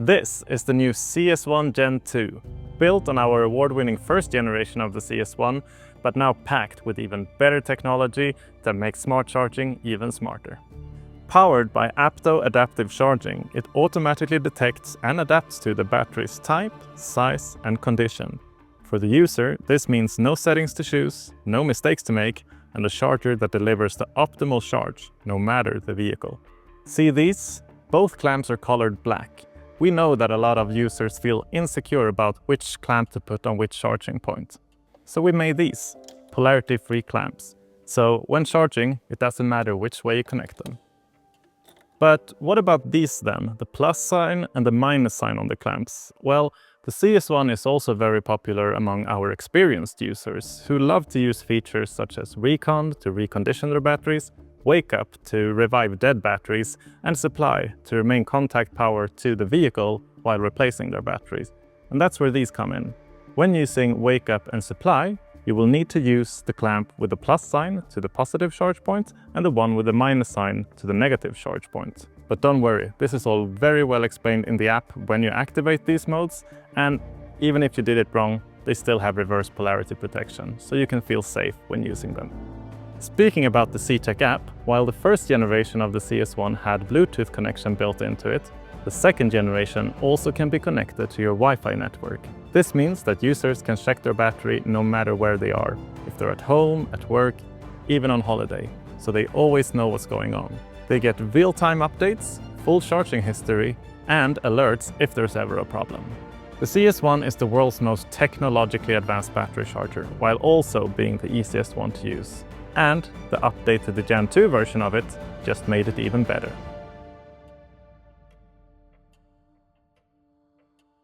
This is the new CS1 Gen 2, built on our award-winning first generation of the CS1, but now packed with even better technology that makes smart charging even smarter. Powered by APTO adaptive charging, it automatically detects and adapts to the battery's type, size, and condition. For the user, this means no settings to choose, no mistakes to make, and a charger that delivers the optimal charge, no matter the vehicle. See these? Both clamps are colored black. We know that a lot of users feel insecure about which clamp to put on which charging point. So we made these, polarity-free clamps. So when charging, it doesn't matter which way you connect them. But what about these then, the plus sign and the minus sign on the clamps? Well, the CS1 is also very popular among our experienced users who love to use features such as recon to recondition their batteries, wake up to revive dead batteries, and supply to remain contact power to the vehicle while replacing their batteries. And that's where these come in. When using wake up and supply, you will need to use the clamp with the plus sign to the positive charge point and the one with the minus sign to the negative charge point. But don't worry, this is all very well explained in the app when you activate these modes, and even if you did it wrong, they still have reverse polarity protection, so you can feel safe when using them. Speaking about the CTEK app, while the first generation of the CS1 had Bluetooth connection built into it, the second generation also can be connected to your Wi-Fi network. This means that users can check their battery no matter where they are, if they're at home, at work, even on holiday, so they always know what's going on. They get real-time updates, full charging history, and alerts if there's ever a problem. The CS1 is the world's most technologically advanced battery charger, while also being the easiest one to use. And the update to the Gen 2 version of it just made it even better.